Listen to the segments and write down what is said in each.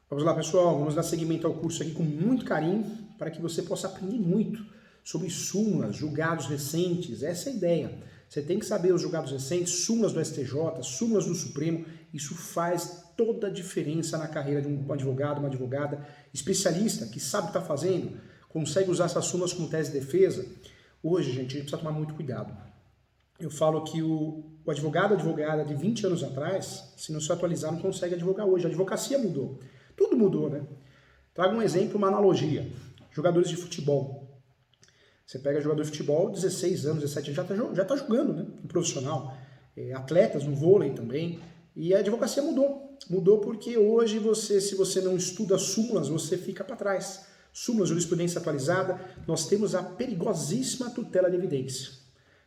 Vamos lá, pessoal, vamos dar seguimento ao curso aqui com muito carinho para que você possa aprender muito sobre súmulas, julgados recentes. Essa é a ideia. Você tem que saber os julgados recentes, súmulas do STJ, súmulas do Supremo. Isso faz toda a diferença na carreira de um advogado, uma advogada especialista que sabe o que está fazendo, consegue usar essas súmulas como tese de defesa. Hoje, gente, a gente precisa tomar muito cuidado. Eu falo que o advogado, advogada de 20 anos atrás, se não se atualizar, não consegue advogar hoje. A advocacia mudou. Tudo mudou, né? Trago um exemplo, uma analogia. Jogadores de futebol. Você pega jogador de futebol, 16 anos, 17 anos, já tá jogando, né? Um profissional. Atletas no vôlei também. E a advocacia mudou. Mudou porque hoje se você não estuda súmulas, você fica para trás. Súmulas, jurisprudência atualizada, nós temos a perigosíssima tutela de evidência.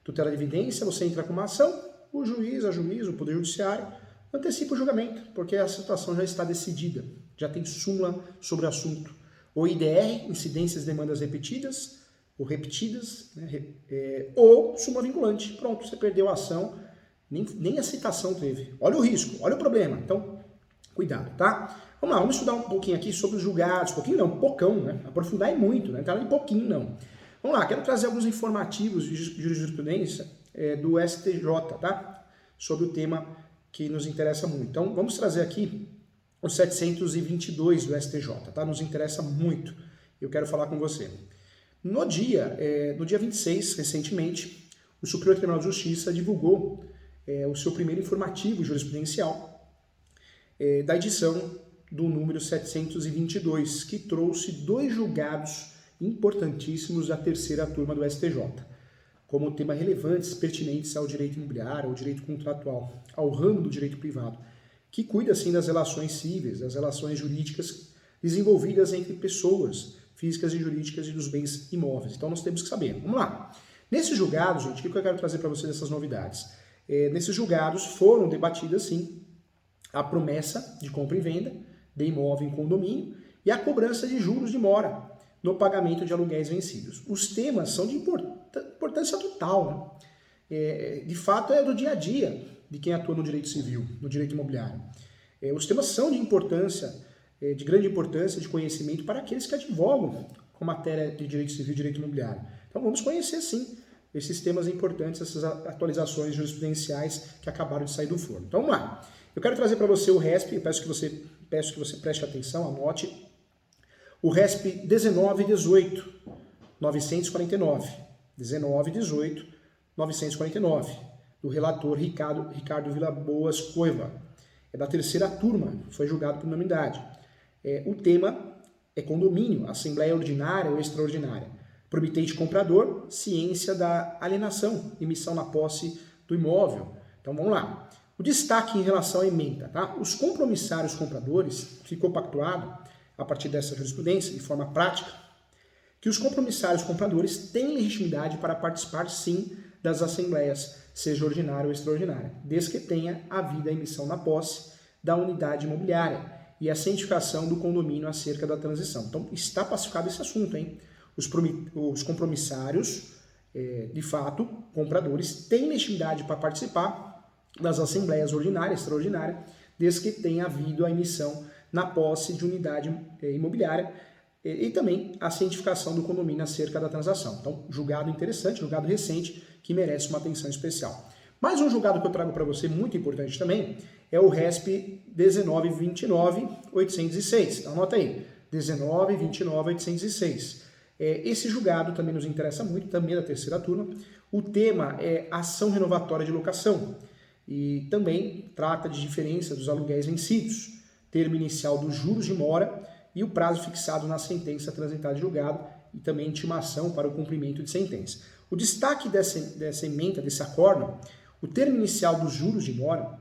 Tutela de evidência, você entra com uma ação, o juiz, o Poder Judiciário, antecipa o julgamento, porque a situação já está decidida, já tem súmula sobre o assunto. Ou IDR, incidências, demandas repetidas, ou repetidas, né, ou súmula vinculante. Pronto, você perdeu a ação, nem a citação teve. Olha o risco, olha o problema. Então, cuidado, tá? Vamos lá, vamos estudar um pouquinho aqui sobre os julgados. Pouquinho não, pocão, né? Aprofundar é muito, né? Não tá de pouquinho, não. Vamos lá, quero trazer alguns informativos de jurisprudência do STJ, tá? Sobre o tema que nos interessa muito. Então, vamos trazer aqui o 722 do STJ, tá? Nos interessa muito. Eu quero falar com você. No dia 26, recentemente, o Superior Tribunal de Justiça divulgou o seu primeiro informativo jurisprudencial da edição do número 722, que trouxe 2 julgados importantíssimos da terceira turma do STJ, como tema relevantes, pertinentes ao direito imobiliário, ao direito contratual, ao ramo do direito privado, que cuida, assim, das relações cíveis, das relações jurídicas desenvolvidas entre pessoas físicas e jurídicas e dos bens imóveis. Então, nós temos que saber. Vamos lá. Nesses julgados, gente, o que eu quero trazer para vocês dessas novidades? Nesses julgados foram debatidas, sim, a promessa de compra e venda de imóvel em condomínio e a cobrança de juros de mora no pagamento de aluguéis vencidos. Os temas são de importância total, né? De fato, é do dia a dia de quem atua no direito civil, no direito imobiliário. Os temas são de importância, de grande importância, de conhecimento para aqueles que advogam com matéria de direito civil e direito imobiliário. Então vamos conhecer, sim, esses temas importantes, essas atualizações jurisprudenciais que acabaram de sair do forno. Então vamos lá. Eu quero trazer para você o RESP, eu peço que você preste atenção, anote. O RESP 1918, 949. 1918, 949. Do relator Ricardo Villaboas Coiva. É da terceira turma, foi julgado por unanimidade. O tema é condomínio, assembleia ordinária ou extraordinária. Promitente comprador, ciência da alienação, emissão na posse do imóvel. Então vamos lá. O destaque em relação à emenda, tá? Os compromissários compradores, ficou pactuado, a partir dessa jurisprudência, de forma prática, que os compromissários compradores têm legitimidade para participar, sim, das assembleias, seja ordinária ou extraordinária, desde que tenha havido a emissão na posse da unidade imobiliária e a cientificação do condomínio acerca da transição. Então, está pacificado esse assunto, hein? Os compromissários, de fato, compradores, têm legitimidade para participar das assembleias ordinária e extraordinária, desde que tenha havido a emissão na posse de unidade imobiliária e também a cientificação do condomínio acerca da transação. Então, julgado interessante, julgado recente, que merece uma atenção especial. Mais um julgado que eu trago para você, muito importante também, é o RESP 19.29.806. Então, anota aí, 19.29.806. Esse julgado também nos interessa muito, também da terceira turma. O tema é ação renovatória de locação e também trata de diferença dos aluguéis vencidos, termo inicial dos juros de mora e o prazo fixado na sentença transitada de julgado e também intimação para o cumprimento de sentença. O destaque dessa emenda, desse acórdão, o termo inicial dos juros de mora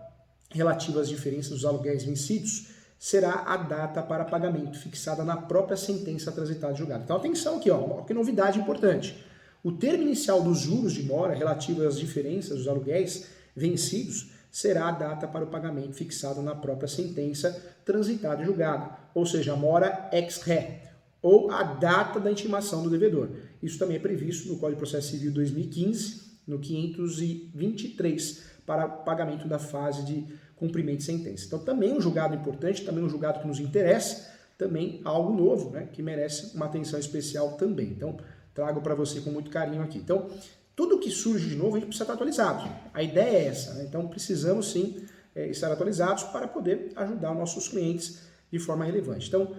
relativo às diferenças dos aluguéis vencidos será a data para pagamento fixada na própria sentença transitada de julgado. Então atenção aqui, ó, que novidade importante. O termo inicial dos juros de mora relativo às diferenças dos aluguéis vencidos será a data para o pagamento fixado na própria sentença transitada e julgada, ou seja, a mora ex re, ou a data da intimação do devedor. Isso também é previsto no Código de Processo Civil 2015, no 523, para pagamento da fase de cumprimento de sentença. Então também um julgado importante, também um julgado que nos interessa, também algo novo, né, que merece uma atenção especial também. Então trago para você com muito carinho aqui. Então tudo que surge de novo a gente precisa estar atualizado. A ideia é essa, né? Então precisamos sim estar atualizados para poder ajudar nossos clientes de forma relevante. Então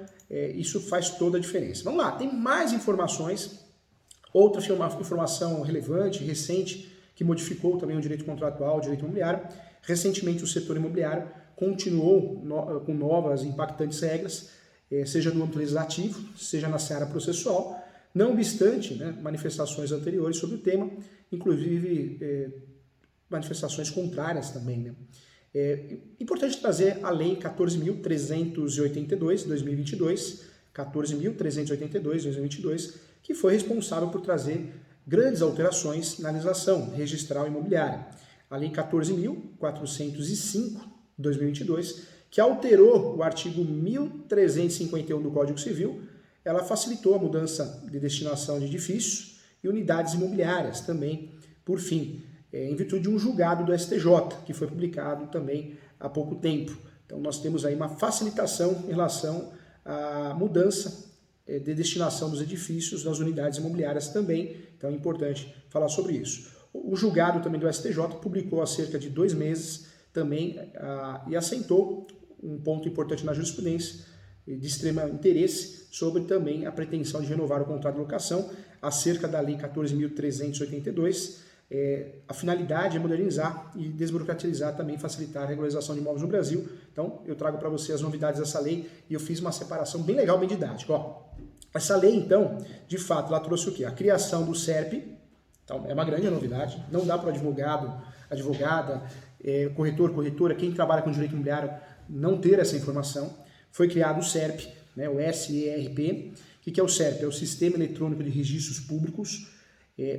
isso faz toda a diferença. Vamos lá, tem mais informações. Outra informação relevante, recente, que modificou também o direito contratual, o direito imobiliário. Recentemente o setor imobiliário continuou com novas e impactantes regras, seja no âmbito legislativo, seja na seara processual, não obstante, né, manifestações anteriores sobre o tema, inclusive manifestações contrárias também. Né? Importante trazer a Lei 14.382, 2022, 14.382, 2022, que foi responsável por trazer grandes alterações na legislação registral imobiliária. A Lei 14.405, 2022, que alterou o artigo 1351 do Código Civil, ela facilitou a mudança de destinação de edifícios e unidades imobiliárias também, por fim, em virtude de um julgado do STJ, que foi publicado também há pouco tempo. Então nós temos aí uma facilitação em relação à mudança de destinação dos edifícios, das unidades imobiliárias também, então é importante falar sobre isso. O julgado também do STJ publicou há cerca de 2 meses também e assentou um ponto importante na jurisprudência de extremo interesse sobre também a pretensão de renovar o contrato de locação acerca da Lei 14.382. A finalidade é modernizar e desburocratizar também, facilitar a regularização de imóveis no Brasil. Então eu trago para você as novidades dessa lei e eu fiz uma separação bem legal, bem didática. Ó. Essa lei, então, de fato, ela trouxe o quê? A criação do SERP, então é uma grande novidade, não dá para o advogado, advogada, corretor, corretora, quem trabalha com direito imobiliário não ter essa informação. Foi criado o SERP, né, o SERP. O que é o SERP? É o Sistema Eletrônico de Registros Públicos.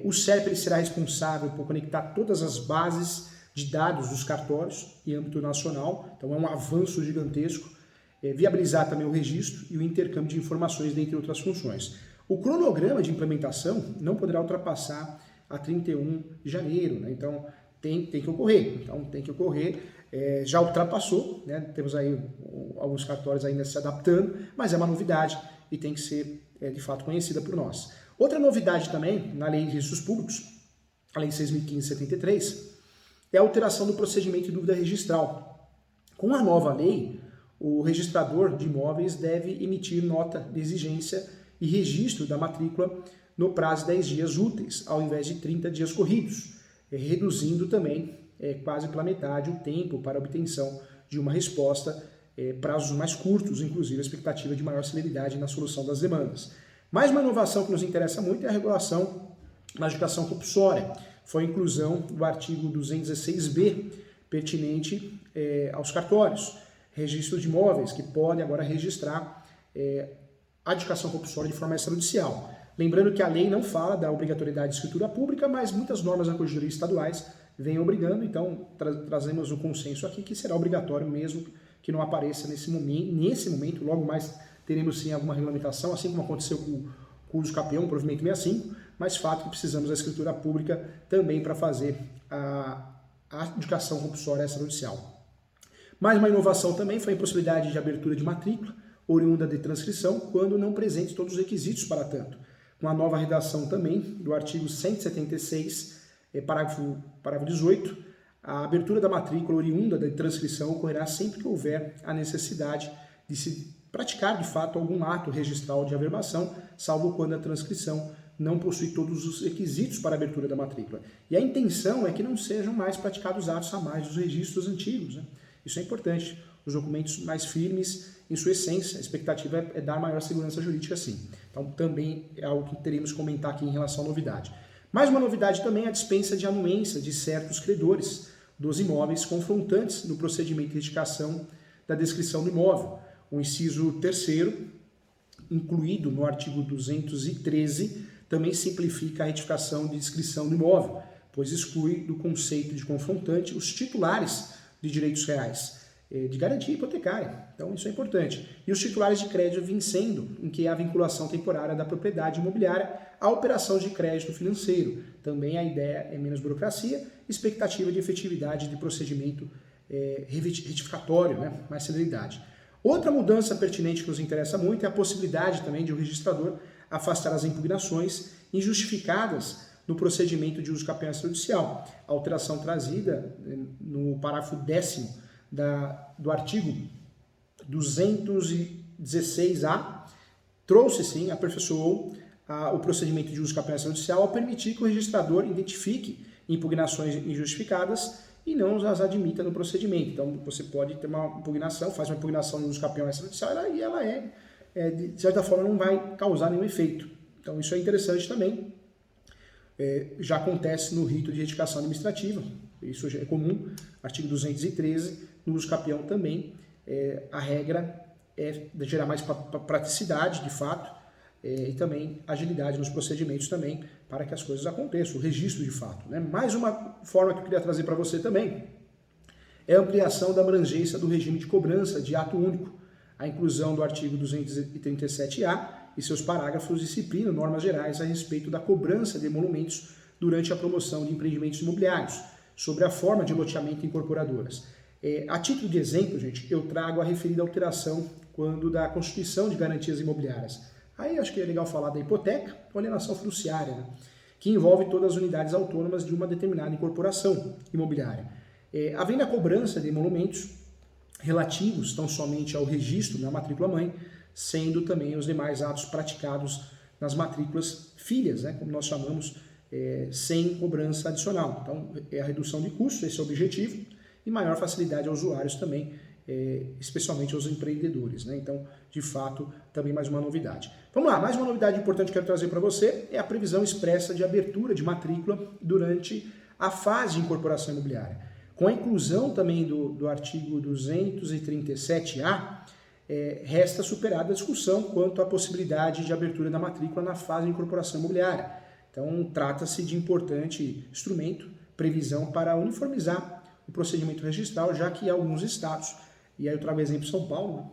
O SERP ele será responsável por conectar todas as bases de dados dos cartórios em âmbito nacional, então é um avanço gigantesco. Viabilizar também o registro e o intercâmbio de informações, dentre outras funções. O cronograma de implementação não poderá ultrapassar a 31 de janeiro, né? Então tem que ocorrer. Já ultrapassou, né? Temos aí alguns cartórios ainda se adaptando, mas é uma novidade e tem que ser de fato conhecida por nós. Outra novidade também na Lei de Registros Públicos, a Lei 6.573, é a alteração do procedimento de dúvida registral. Com a nova lei, o registrador de imóveis deve emitir nota de exigência e registro da matrícula no prazo de 10 dias úteis, ao invés de 30 dias corridos, reduzindo também quase pela metade o tempo para a obtenção de uma resposta, prazos mais curtos, inclusive a expectativa de maior celeridade na solução das demandas. Mais uma inovação que nos interessa muito é a regulação na adjudicação compulsória. Foi a inclusão do artigo 216b, pertinente aos cartórios. Registro de imóveis, que podem agora registrar a adjudicação compulsória de forma extrajudicial. Lembrando que a lei não fala da obrigatoriedade de escritura pública, mas muitas normas da Corregedoria estaduais vêm obrigando, então trazemos o consenso aqui que será obrigatório mesmo que não apareça nesse momento, logo mais teremos sim alguma regulamentação, assim como aconteceu com o uso capião, provimento 65, mas fato que precisamos da escritura pública também para fazer a adjudicação compulsória extrajudicial. Mais uma inovação também foi a impossibilidade de abertura de matrícula, oriunda de transcrição, quando não presentes todos os requisitos para tanto. Com a nova redação também do artigo 176, parágrafo 18, a abertura da matrícula oriunda da transcrição ocorrerá sempre que houver a necessidade de se praticar de fato algum ato registral de averbação, salvo quando a transcrição não possui todos os requisitos para a abertura da matrícula. E a intenção é que não sejam mais praticados atos a mais dos registros antigos, né? Isso é importante, os documentos mais firmes em sua essência, a expectativa é dar maior segurança jurídica sim. Então também é algo que teremos que comentar aqui em relação à novidade. Mais uma novidade também é a dispensa de anuência de certos credores dos imóveis confrontantes no procedimento de retificação da descrição do imóvel. O inciso 3º, incluído no artigo 213, também simplifica a retificação de descrição do imóvel, pois exclui do conceito de confrontante os titulares de direitos reais. de garantia hipotecária. Então isso é importante. E os titulares de crédito vencendo, em que há vinculação temporária da propriedade imobiliária à operação de crédito financeiro. Também a ideia é menos burocracia, expectativa de efetividade de procedimento retificatório, né? Mais celeridade. Outra mudança pertinente que nos interessa muito é a possibilidade também de o registrador afastar as impugnações injustificadas no procedimento de uso capião extrajudicial. A alteração trazida no parágrafo 10º do artigo 216A trouxe sim, aperfeiçoou o procedimento de uso capião extrajudicial ao permitir que o registrador identifique impugnações injustificadas e não as admita no procedimento. Então você pode ter uma impugnação, faz uma impugnação de uso capião extrajudicial e ela de certa forma não vai causar nenhum efeito. Então isso é interessante também. Já acontece no rito de retificação administrativa, isso é comum, artigo 213, no uso capião também, a regra é gerar mais praticidade, de fato, e também agilidade nos procedimentos também, para que as coisas aconteçam, o registro de fato. Né? Mais uma forma que eu queria trazer para você também é a ampliação da abrangência do regime de cobrança de ato único, a inclusão do artigo 237A e seus parágrafos disciplinam normas gerais a respeito da cobrança de emolumentos durante a promoção de empreendimentos imobiliários, sobre a forma de loteamento em incorporadoras. A título de exemplo, gente, eu trago a referida alteração quando da constituição de garantias imobiliárias. Aí acho que é legal falar da hipoteca ou alienação fiduciária, né? Que envolve todas as unidades autônomas de uma determinada incorporação imobiliária. Havendo a cobrança de emolumentos relativos tão somente ao registro na matrícula-mãe, sendo também os demais atos praticados nas matrículas filhas, né, como nós chamamos, sem cobrança adicional. Então, é a redução de custos, esse é o objetivo, e maior facilidade aos usuários também, especialmente aos empreendedores. Né? Então, de fato, também mais uma novidade. Vamos lá, mais uma novidade importante que eu quero trazer para você é a previsão expressa de abertura de matrícula durante a fase de incorporação imobiliária. Com a inclusão também do artigo 237A, resta superada a discussão quanto à possibilidade de abertura da matrícula na fase de incorporação imobiliária. Então, trata-se de importante instrumento, previsão para uniformizar o procedimento registral, já que alguns estados, e aí eu trago o exemplo de São Paulo, né?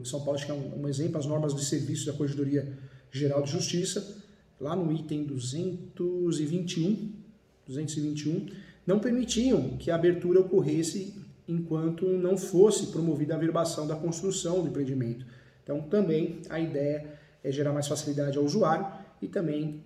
São Paulo acho que é um exemplo, as normas de serviço da Corregedoria Geral de Justiça, lá no item 221, não permitiam que a abertura ocorresse enquanto não fosse promovida a averbação da construção do empreendimento. Então, também a ideia é gerar mais facilidade ao usuário e também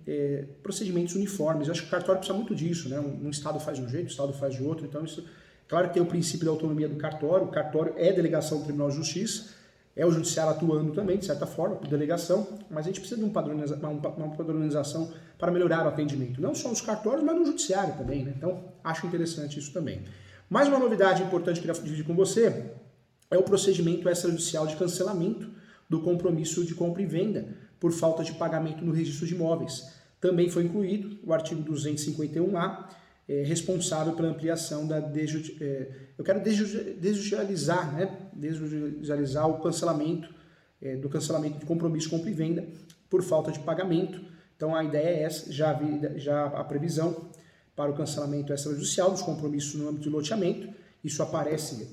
procedimentos uniformes. Eu acho que o cartório precisa muito disso, né? Um estado faz de um jeito, o estado faz de outro. Então, isso, claro que tem o princípio da autonomia do cartório. O cartório é delegação do Tribunal de Justiça, é o judiciário atuando também, de certa forma, por delegação, mas a gente precisa de uma padronização para melhorar o atendimento. Não só nos cartórios, mas no judiciário também, né? Então, acho interessante isso também. Mais uma novidade importante que eu queria dividir com você é o procedimento extrajudicial de cancelamento do compromisso de compra e venda por falta de pagamento no registro de imóveis. Também foi incluído o artigo 251A, responsável pela ampliação da eu quero desjudicializar, né? Desjudicializar o cancelamento do cancelamento de compromisso de compra e venda por falta de pagamento. Então a ideia é essa, já a previsão para o cancelamento extrajudicial dos compromissos no âmbito de loteamento. Isso aparece,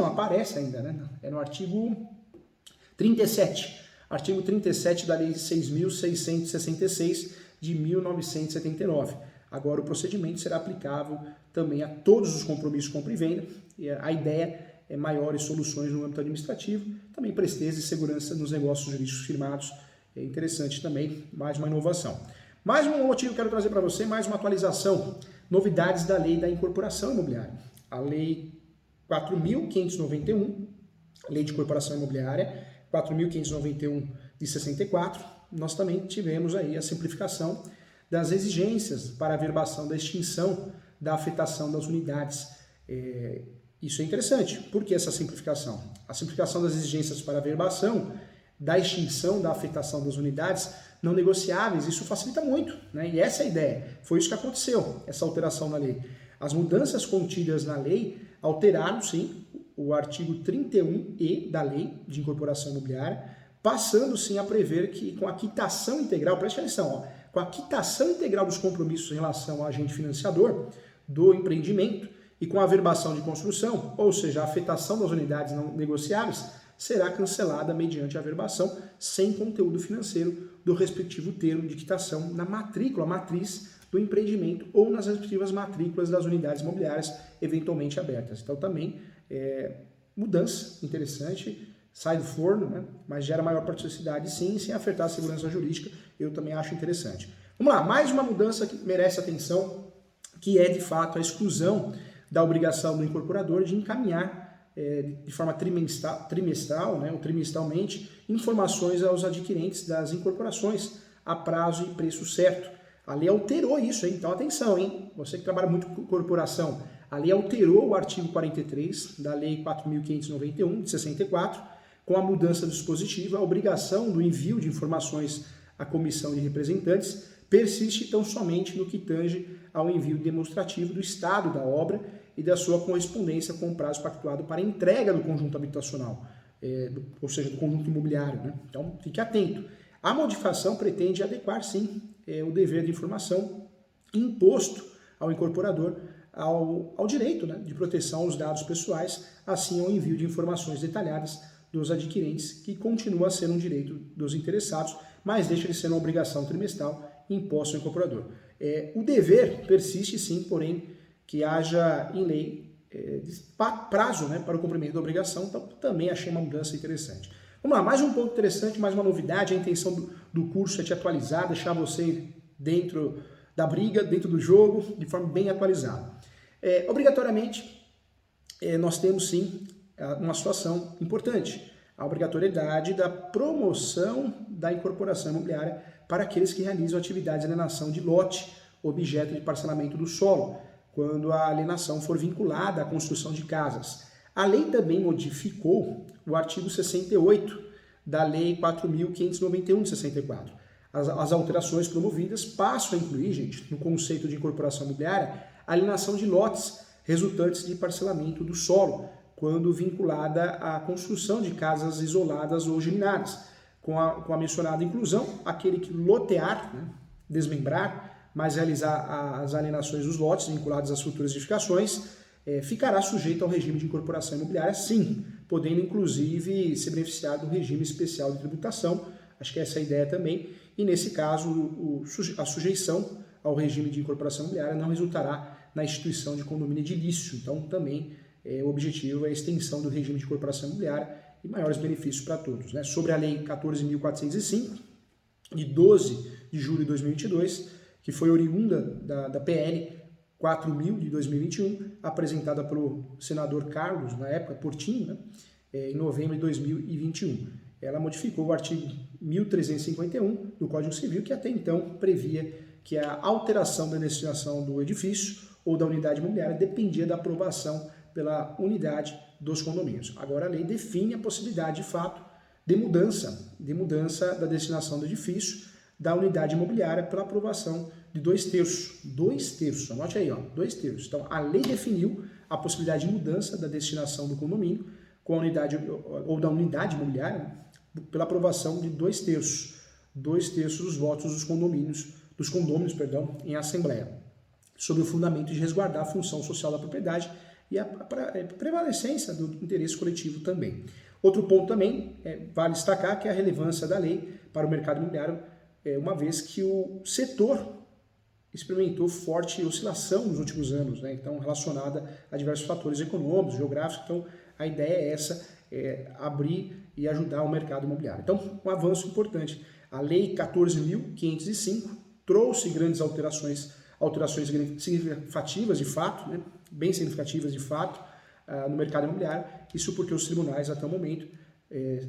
aparece ainda, né? É no artigo 37. Artigo 37 da Lei 6.666 de 1979. Agora o procedimento será aplicável também a todos os compromissos de compra e venda. E a ideia é maiores soluções no âmbito administrativo, também presteza e segurança nos negócios jurídicos firmados. É interessante também, mais uma inovação. Mais um motivo que eu quero trazer para você, mais uma atualização. Novidades da Lei da Incorporação Imobiliária. A Lei 4.591, Lei de Incorporação Imobiliária, 4.591 de 64, nós também tivemos aí a simplificação das exigências para a averbação da extinção da afetação das unidades. Isso é interessante. Por que essa simplificação? A simplificação das exigências para a averbação da extinção da afetação das unidades não negociáveis, isso facilita muito, né? E essa é a ideia. Foi isso que aconteceu, essa alteração na lei. As mudanças contidas na lei alteraram, sim, o artigo 31E da Lei de Incorporação Imobiliária, passando, sim, a prever que com a quitação integral, preste atenção, com a quitação integral dos compromissos em relação ao agente financiador do empreendimento, e com a averbação de construção, ou seja, a afetação das unidades não negociáveis, será cancelada mediante a averbação sem conteúdo financeiro do respectivo termo de quitação na matrícula matriz do empreendimento ou nas respectivas matrículas das unidades imobiliárias eventualmente abertas. Então também mudança interessante, sai do forno, né? Mas gera maior praticidade sim, sem afetar a segurança jurídica, eu também acho interessante. Vamos lá, mais uma mudança que merece atenção, que é de fato a exclusão da obrigação do incorporador de encaminhar de forma trimestral, né, ou trimestralmente, informações aos adquirentes das incorporações a prazo e preço certo. A lei alterou isso, hein? Então atenção, hein? Você que trabalha muito com corporação, a lei alterou o artigo 43 da Lei 4.591, de 64, com a mudança dispositiva, a obrigação do envio de informações à comissão de representantes persiste tão somente no que tange ao envio demonstrativo do estado da obra e da sua correspondência com o prazo pactuado para entrega do conjunto habitacional, ou seja, do conjunto imobiliário, né? Então, fique atento. A modificação pretende adequar, sim, o dever de informação imposto ao incorporador ao direito, né, de proteção aos dados pessoais, assim ao envio de informações detalhadas dos adquirentes, que continua a ser um direito dos interessados, mas deixa de ser uma obrigação trimestral imposta ao incorporador. O dever persiste sim, porém, que haja em lei prazo, né, para o cumprimento da obrigação, então também achei uma mudança interessante. Vamos lá, mais um ponto interessante, mais uma novidade, a intenção do curso é te atualizar, deixar você dentro da briga, dentro do jogo, de forma bem atualizada. Obrigatoriamente, nós temos sim uma situação importante, a obrigatoriedade da promoção da incorporação imobiliária para aqueles que realizam atividades de alienação de lote, objeto de parcelamento do solo, quando a alienação for vinculada à construção de casas. A lei também modificou o artigo 68 da Lei 4.591 de 64. As alterações promovidas passam a incluir, gente, no conceito de incorporação imobiliária, a alienação de lotes resultantes de parcelamento do solo, quando vinculada à construção de casas isoladas ou geminadas. Com a mencionada inclusão, aquele que lotear, né, desmembrar, mas realizar as alienações dos lotes vinculados às futuras edificações, ficará sujeito ao regime de incorporação imobiliária, sim, podendo inclusive se beneficiar do regime especial de tributação, acho que essa é a ideia também, e nesse caso a sujeição ao regime de incorporação imobiliária não resultará na instituição de condomínio edilício, então também o objetivo é a extensão do regime de incorporação imobiliária e maiores benefícios para todos. Né? Sobre a Lei 14.405, de 12 de julho de 2022, que foi oriunda da PL 4.000 de 2021, apresentada pelo senador Carlos, na época, Portinho, né? Em novembro de 2021. Ela modificou o artigo 1351 do Código Civil, que até então previa que a alteração da destinação do edifício ou da unidade imobiliária dependia da aprovação pela unidade dos condomínios. Agora a lei define a possibilidade, de fato, de mudança da destinação do edifício, da unidade imobiliária, pela aprovação de 2/3. 2/3, anote aí, 2/3. Então a lei definiu a possibilidade de mudança da destinação do condomínio com a unidade ou da unidade imobiliária, pela aprovação de 2/3. 2/3 dos votos dos condôminos, em assembleia, sob o fundamento de resguardar a função social da propriedade e a prevalecência do interesse coletivo também. Outro ponto também vale destacar que é a relevância da lei para o mercado imobiliário, uma vez que o setor experimentou forte oscilação nos últimos anos, né? Então relacionada a diversos fatores econômicos, geográficos. Então a ideia é essa, abrir e ajudar o mercado imobiliário. Então um avanço importante. A Lei 14.505 trouxe grandes alterações significativas de fato, né? Bem significativas de fato no mercado imobiliário. Isso porque os tribunais até o momento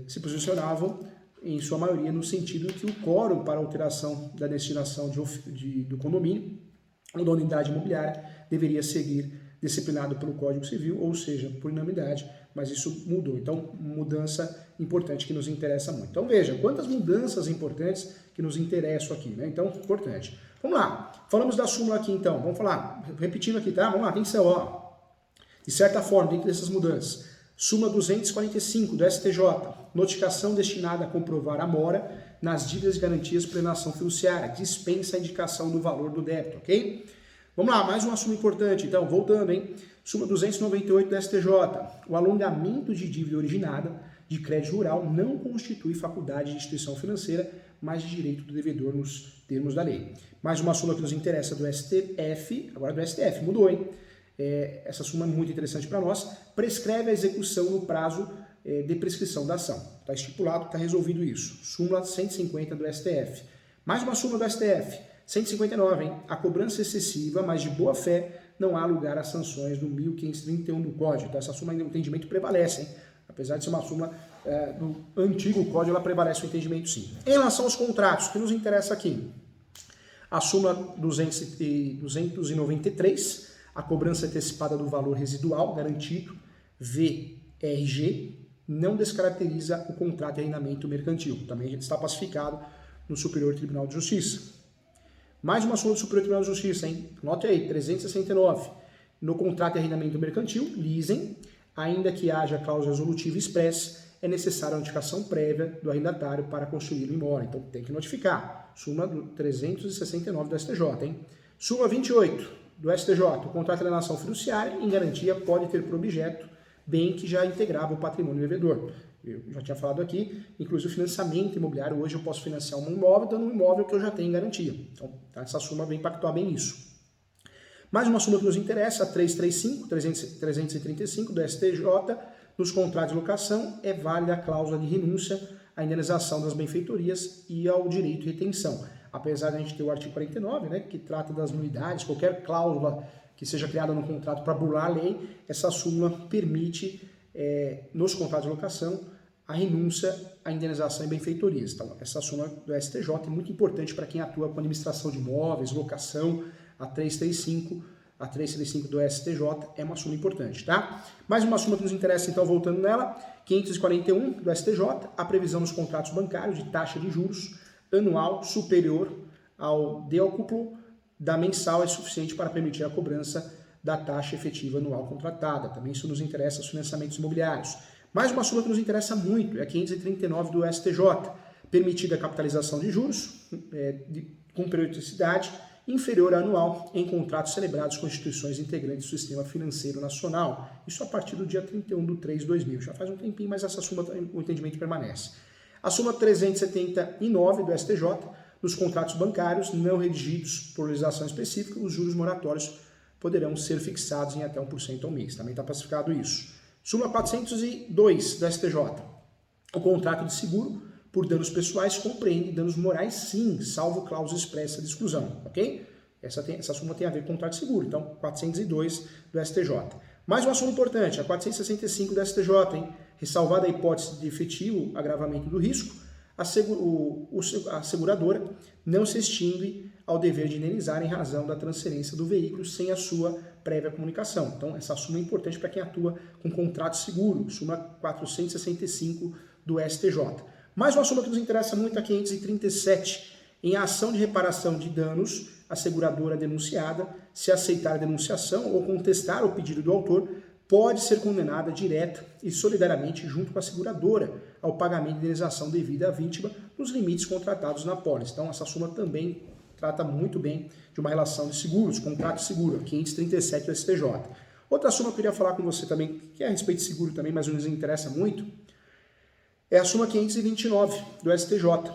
se posicionavam em sua maioria no sentido que o quórum para alteração da destinação do condomínio ou da unidade imobiliária deveria seguir disciplinado pelo Código Civil, ou seja, por unanimidade, mas isso mudou. Então, mudança importante que nos interessa muito. Então, veja, quantas mudanças importantes que nos interessam aqui, né? Então, importante. Vamos lá, falamos da súmula aqui então, vamos falar, repetindo aqui, tá? Vamos lá, tem que ser, de certa forma, dentro dessas mudanças, súmula 245 do STJ, notificação destinada a comprovar a mora nas dívidas de garantias por alienação fiduciária, dispensa a indicação do valor do débito, ok? Vamos lá, mais um assunto importante. Então, voltando, hein? Súmula 298 do STJ. O alongamento de dívida originada de crédito rural não constitui faculdade de instituição financeira, mas de direito do devedor nos termos da lei. Mais uma súmula que nos interessa do STF, agora do STF, mudou, hein? Essa súmula é muito interessante para nós. Prescreve a execução no prazo de prescrição da ação. Está estipulado, está resolvido isso. Súmula 150 do STF. Mais uma súmula do STF. 159, hein? A cobrança excessiva, mas de boa fé, não há lugar a sanções do 1531 do Código. Então, essa súmula ainda o entendimento prevalece, hein? Apesar de ser uma súmula do antigo Código, ela prevalece o entendimento sim. Em relação aos contratos, o que nos interessa aqui? A súmula 293, a cobrança antecipada do valor residual garantido, VRG, não descaracteriza o contrato de arrendamento mercantil. Também está pacificado no Superior Tribunal de Justiça. Mais uma súmula do Superior Tribunal de Justiça, hein? Note aí, 369. No contrato de arrendamento mercantil, leasing, ainda que haja cláusula resolutiva expressa, é necessária a notificação prévia do arrendatário para construir o imóvel. Então tem que notificar. Súmula 369 do STJ, hein? Súmula 28 do STJ. O contrato de alienação fiduciária em garantia pode ter por objeto bem que já integrava o patrimônio do devedor. Eu já tinha falado aqui, inclusive o financiamento imobiliário, hoje eu posso financiar um imóvel dando um imóvel que eu já tenho em garantia. Então, essa súmula vem impactar bem isso. Mais uma súmula que nos interessa, a 335 do STJ, nos contratos de locação, é válida a cláusula de renúncia à indenização das benfeitorias e ao direito de retenção. Apesar de a gente ter o artigo 49, né, que trata das nulidades, qualquer cláusula que seja criada no contrato para burlar a lei, essa súmula permite, nos contratos de locação, a renúncia à indenização e benfeitorias. Então, essa súmula do STJ é muito importante para quem atua com administração de imóveis, locação. A 335 do STJ é uma súmula importante, tá? Mais uma súmula que nos interessa, então, voltando nela, 541 do STJ, a previsão nos contratos bancários de taxa de juros anual superior ao décuplo da mensal é suficiente para permitir a cobrança da taxa efetiva anual contratada. Também isso nos interessa os financiamentos imobiliários. Mais uma súmula que nos interessa muito é a 539 do STJ, permitida a capitalização de juros com periodicidade inferior à anual em contratos celebrados com instituições integrantes do sistema financeiro nacional. Isso a partir do dia 31/3/2000. Já faz um tempinho, mas essa súmula, o entendimento permanece. A súmula 379 do STJ, nos contratos bancários não redigidos por legislação específica, os juros moratórios poderão ser fixados em até 1% ao mês. Também está pacificado isso. Súmula 402 do STJ. O contrato de seguro por danos pessoais compreende danos morais sim, salvo cláusula expressa de exclusão, ok? Essa súmula tem a ver com contrato de seguro, então 402 do STJ. Mais uma súmula importante, a 465 do STJ, hein? Ressalvada a hipótese de efetivo agravamento do risco, a seguradora não se extingue ao dever de indenizar em razão da transferência do veículo sem a sua prévia comunicação. Então, essa súmula é importante para quem atua com contrato seguro, súmula 465 do STJ. Mais uma súmula que nos interessa muito, a 537. Em ação de reparação de danos, a seguradora denunciada, se aceitar a denunciação ou contestar o pedido do autor, pode ser condenada direta e solidariamente junto com a seguradora ao pagamento de indenização devida à vítima nos limites contratados na pólice. Então, essa súmula também trata muito bem de uma relação de seguros, contrato de seguro, 537 do STJ. Outra súmula que eu queria falar com você também, que é a respeito de seguro também, mas nos interessa muito, é a súmula 529 do STJ.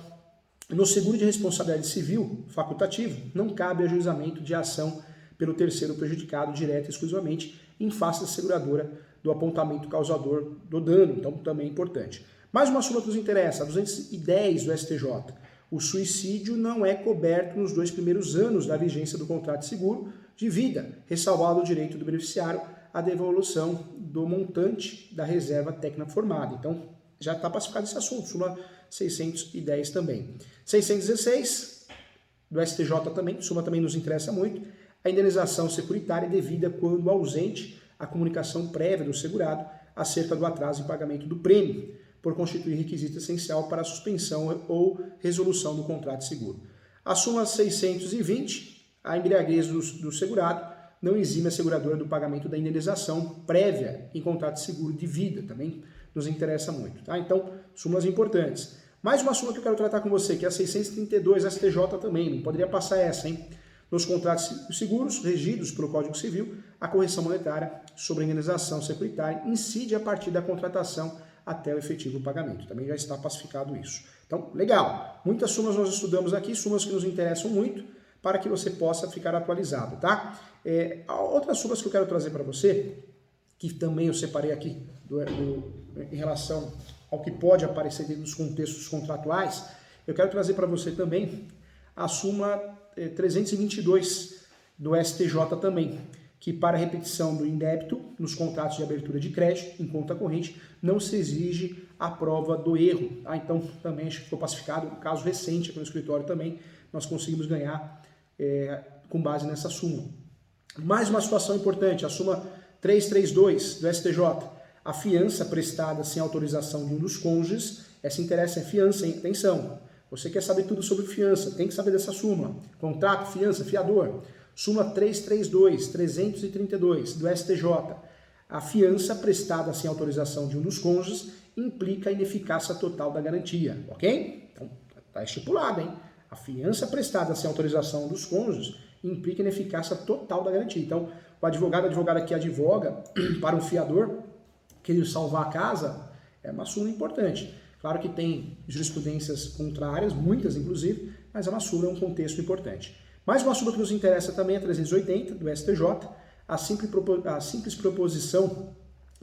No seguro de responsabilidade civil facultativo, não cabe ajuizamento de ação pelo terceiro prejudicado direta e exclusivamente em face da seguradora do apontamento causador do dano. Então, também é importante. Mais uma súmula que nos interessa, a 210 do STJ. O suicídio não é coberto nos 2 primeiros anos da vigência do contrato de seguro de vida, ressalvado o direito do beneficiário à devolução do montante da reserva técnica formada. Então, já está pacificado esse assunto, súmula 610 também. 616 do STJ também, súmula também nos interessa muito, a indenização securitária é devida quando ausente a comunicação prévia do segurado acerca do atraso em pagamento do prêmio, por constituir requisito essencial para a suspensão ou resolução do contrato de seguro. A súmula 620, a embriaguez do segurado não exime a seguradora do pagamento da indenização prévia em contrato de seguro de vida, também nos interessa muito. Tá? Então, súmulas importantes. Mais uma súmula que eu quero tratar com você, que é a 632 STJ também, não poderia passar essa, hein? Nos contratos seguros, regidos pelo Código Civil, a correção monetária sobre a indenização securitária incide a partir da contratação até o efetivo pagamento. Também já está pacificado isso. Então, legal. Muitas súmulas nós estudamos aqui, súmulas que nos interessam muito, para que você possa ficar atualizado, tá? Outras súmulas que eu quero trazer para você, que também eu separei aqui em relação ao que pode aparecer dentro dos contextos contratuais, eu quero trazer para você também a súmula 322 do STJ também, que para a repetição do indébito nos contratos de abertura de crédito em conta corrente não se exige a prova do erro. Tá? Então também acho que ficou pacificado, um caso recente aqui no escritório também, nós conseguimos ganhar com base nessa súmula. Mais uma situação importante, a súmula 332 do STJ, a fiança prestada sem autorização de um dos cônjuges, essa interessa é fiança, hein? Atenção, você quer saber tudo sobre fiança, tem que saber dessa súmula. Contrato, fiança, fiador. Súmula 332, 332 do STJ, a fiança prestada sem autorização de um dos cônjuges implica a ineficácia total da garantia, ok? Então, está estipulado, hein? A fiança prestada sem autorização dos cônjuges implica ineficácia total da garantia. Então, o advogado, a advogada que advoga para um fiador querer salvar a casa, é uma súmula importante. Claro que tem jurisprudências contrárias, muitas inclusive, mas a súmula é um contexto importante. Mais uma súmula que nos interessa também é a 380 do STJ, a simples proposição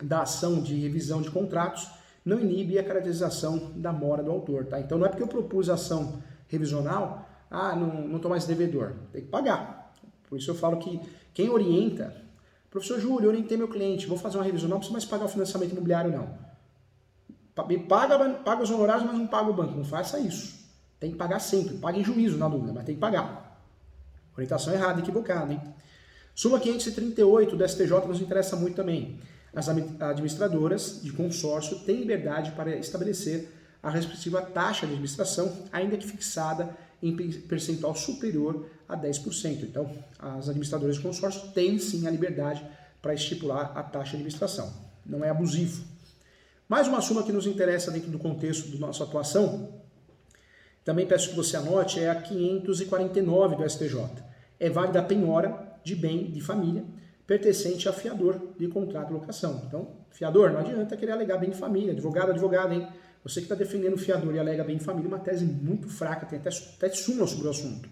da ação de revisão de contratos não inibe a caracterização da mora do autor. Tá? Então não é porque eu propus a ação revisional, não estou mais devedor, tem que pagar. Por isso eu falo que quem orienta, professor Júlio, eu orientei meu cliente, vou fazer uma revisão, não preciso mais pagar o financiamento imobiliário não. Paga os honorários, mas não paga o banco, não faça isso. Tem que pagar sempre, paga em juízo na dúvida, mas tem que pagar. Orientação errada, equivocada, hein? Súmula 538 do STJ nos interessa muito também. As administradoras de consórcio têm liberdade para estabelecer a respectiva taxa de administração, ainda que fixada em percentual superior a 10%. Então, as administradoras de consórcio têm sim a liberdade para estipular a taxa de administração. Não é abusivo. Mais uma súmula que nos interessa dentro do contexto da nossa atuação, também peço que você anote, é a 549 do STJ. É válida a penhora de bem de família pertencente a fiador de contrato de locação. Então, fiador, não adianta querer alegar bem de família. Advogado, advogada, hein? Você que está defendendo o fiador e alega bem de família, uma tese muito fraca, tem até súmula sobre o assunto.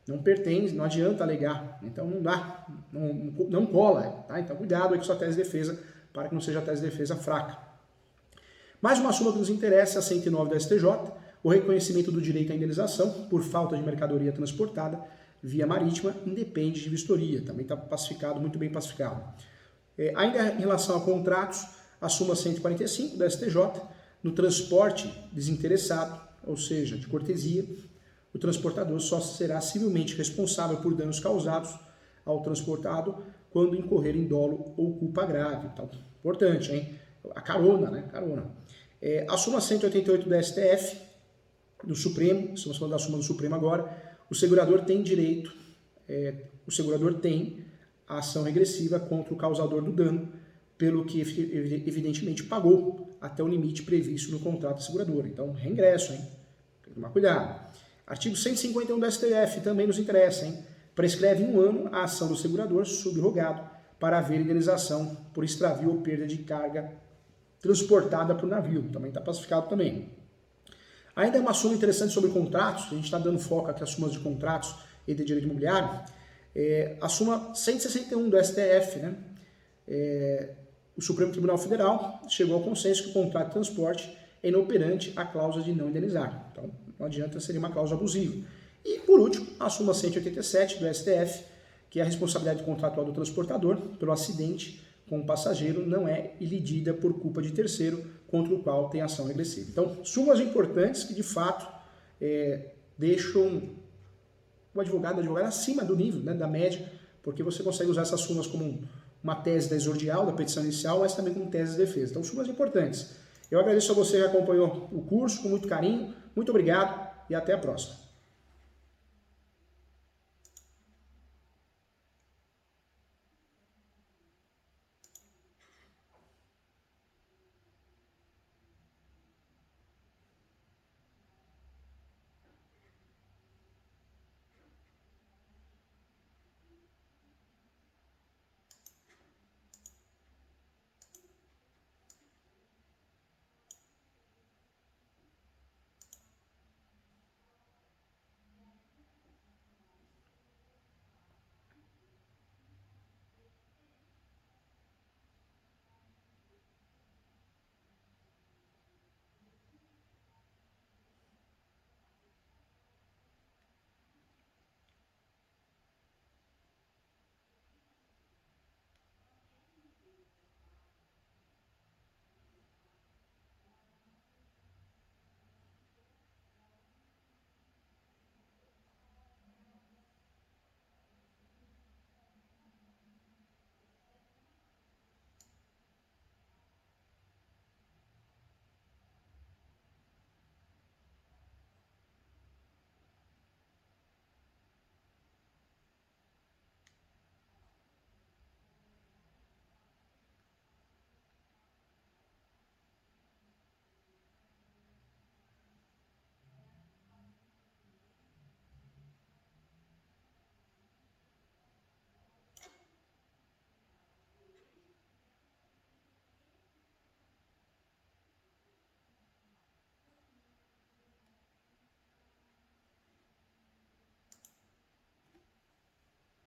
Não pertence, não adianta alegar. Então não dá, não cola. Tá? Então cuidado aí com sua tese de defesa, para que não seja a tese de defesa fraca. Mais uma súmula que nos interessa, a 109 da STJ, o reconhecimento do direito à indenização por falta de mercadoria transportada via marítima independe de vistoria. Também está pacificado, muito bem pacificado. Ainda em relação a contratos, a súmula 145 da STJ, no transporte desinteressado, ou seja, de cortesia, o transportador só será civilmente responsável por danos causados ao transportado quando incorrer em dolo ou culpa grave. Então, importante, hein? A carona, né? Carona. A súmula 188 da STF, do Supremo, estamos falando da súmula do Supremo agora, o segurador tem direito, o segurador tem a ação regressiva contra o causador do dano, pelo que evidentemente pagou até o limite previsto no contrato da seguradora. Então, reingresso, hein? Tem que tomar cuidado. Artigo 151 do STF também nos interessa, hein? Prescreve em 1 ano a ação do segurador subrogado para haver indenização por extravio ou perda de carga transportada por navio. Também está pacificado também. Ainda é uma súmula interessante sobre contratos, a gente está dando foco aqui às súmulas de contratos e de direito imobiliário. A súmula 161 do STF, né? O Supremo Tribunal Federal chegou ao consenso que o contrato de transporte é inoperante a cláusula de não indenizar. Então, não adianta, seria uma cláusula abusiva. E, por último, a súmula 187 do STF, que é a responsabilidade contratual do transportador pelo acidente com o passageiro não é ilidida por culpa de terceiro contra o qual tem ação regressiva. Então, súmulas importantes que, de fato, deixam o advogado acima do nível, né, da média, porque você consegue usar essas súmulas como uma tese da exordial, da petição inicial, mas também como tese de defesa. Então, súmulas importantes. Eu agradeço a você que acompanhou o curso com muito carinho, muito obrigado e até a próxima.